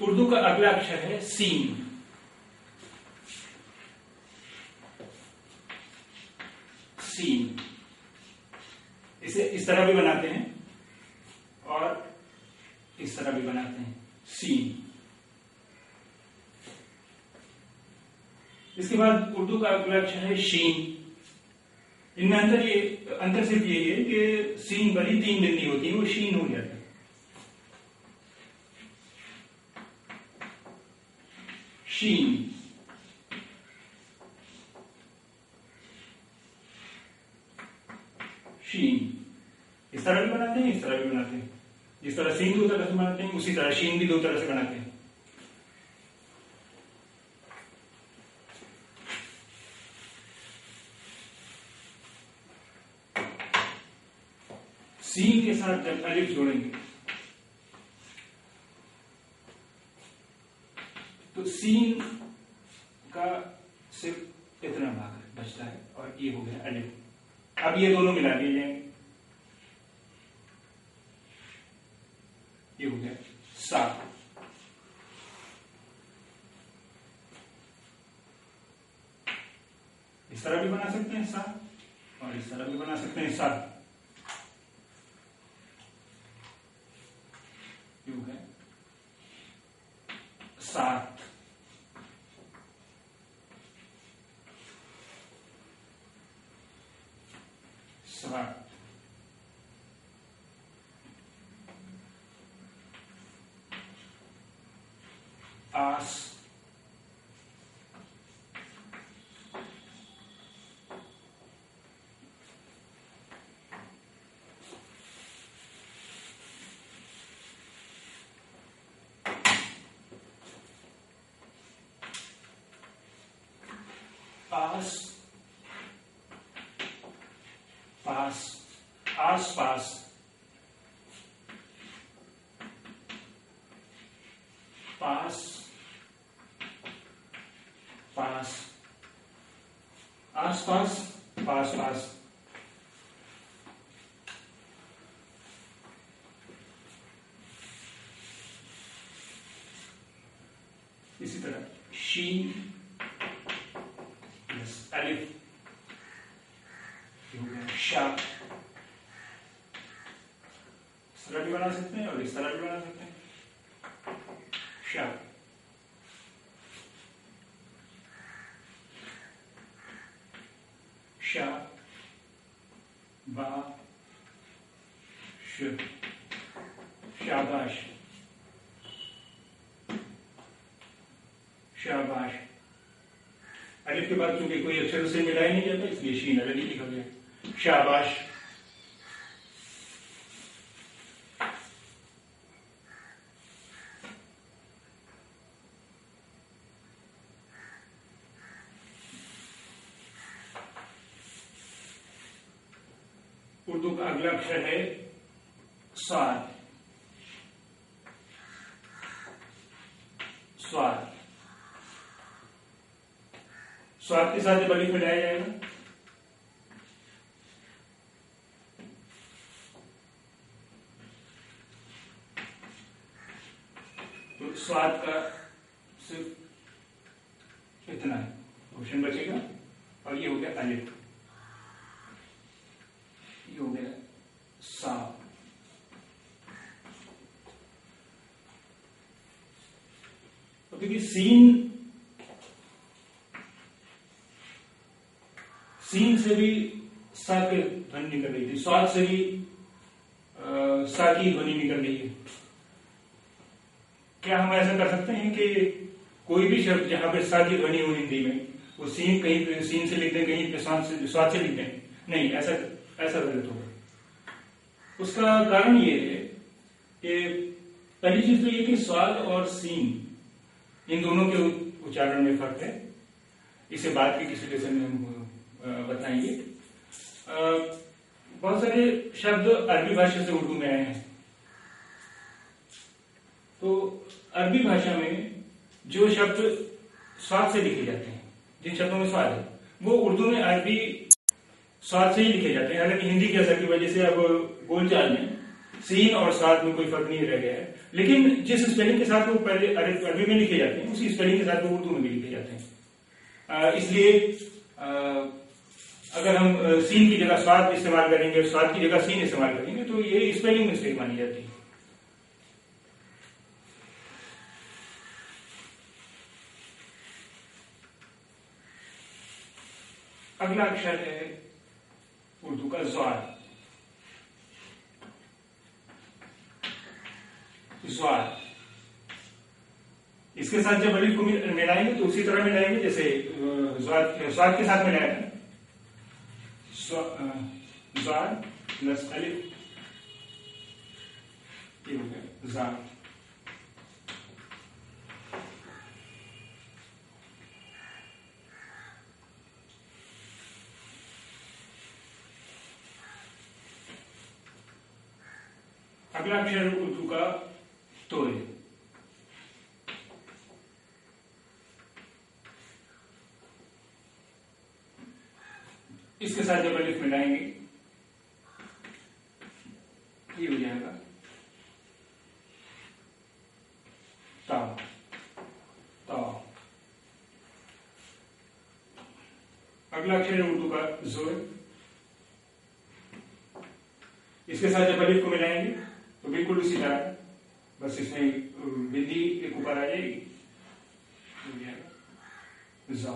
उर्दू का अगला अक्षर है सीन। सीन इसे इस तरह भी बनाते हैं और इस तरह भी बनाते हैं, सीन। इसके बाद उर्दू का अगला अक्षर है शीन। इनमें अंतर सिर्फ यही है कि सीन पर ही 3 बिंदी होती है, वो शीन हो जाता है। शीन। शीन इस तरह भी बनाते हैं, इस तरह भी बनाते हैं। जिस तरह सीन 2 तरह से बनाते हैं, उसी तरह शीन भी 2 तरह से बनाते हैं। सीन के साथ जब अलिफ जोड़ेंगे तो सीन का सिर्फ इतना भाग बचता है और ये हो गया अलिफ। अब ये दोनों मिला दिए जाएंगे, ये हो गया सा। इस तरह भी बना सकते हैं सा और इस तरह भी बना सकते हैं सा। ये हो गया सात। सात। आस। आस पास। आस पास। पास पास। आस पास पास पास। इसी तरह शीन प्लस अलिफ हो गया शा। इस तरह भी बना सकते हैं और इस तरह भी बना सकते हैं, शा। शा बा श। शाबाश। शाबाश। अलिफ के बाद चूंकि कोई अक्षर से मिलाया नहीं जाता इसलिए शीन अलग ही लिखा गया, शाबाश। उर्दू का अगला अक्षर है स्वाद। स्वाद। स्वाद के साथ जब अलिफ मिलाया जाएगा तो स्वाद का सिर्फ इतना है ऑप्शन बचेगा और ये हो गया अलिफ। ये हो गया सा। तो देखिए सीन से भी सा की ध्वनि निकल रही थी, स्वाद से भी सा की ध्वनि निकल रही है। क्या हम ऐसा कर सकते हैं कि कोई भी शब्द जहां पे सा की ध्वनि हो हिंदी में वो सीन कहीं पे सीन से लिख दें, कहीं पे स्वाद से लिख दें? नहीं, ऐसा गलत होगा। उसका कारण ये है कि पहली चीज तो ये कि स्वाद और सीन इन दोनों के उच्चारण में फर्क है। इसे बाद के किसी लेसन में हम बताएंगे। बहुत सारे शब्द अरबी भाषा से उर्दू में आए हैं, तो अरबी भाषा में जो शब्द स्वाद से लिखे जाते हैं, जिन शब्दों में स्वाद है, वो उर्दू में अरबी स्वाद से ही लिखे जाते हैं। हालांकि हिंदी की असर की वजह से अब बोलचाल में सीन और साथ में कोई फर्क नहीं रह गया है, लेकिन जिस स्पेलिंग के साथ वो पहले अरबी में लिखे जाते हैं उसी स्पेलिंग के साथ वो उर्दू में भी लिखे जाते हैं। इसलिए अगर हम सीन की जगह स्वाद इस्तेमाल करेंगे, स्वाद की जगह सीन इस्तेमाल करेंगे तो ये स्पेलिंग मिस्टेक मानी जाती है। अगला अक्षर है उर्दू का ज़ाद। ज़ाद, इसके साथ जब अलिफ को मिलाएंगे तो उसी तरह मिलाएंगे जैसे स्वाद के साथ मिलाया था। ज़ाद प्लस अलिफ, ये हो गया ज़ाद। अगला अक्षर उर्दू का तो है। इसके साथ जब अलिफ मिलाएंगे ये हो जाएगा ता। ता। अगला अक्षर है उर्दू का ज़ोर। इसके साथ जब अलिफ को मिलाएंगे तो बिल्कुल उसी तरह, बस इसमें बिंदी एक ऊपर आ जाएगी, हो जाएगा ज़ा।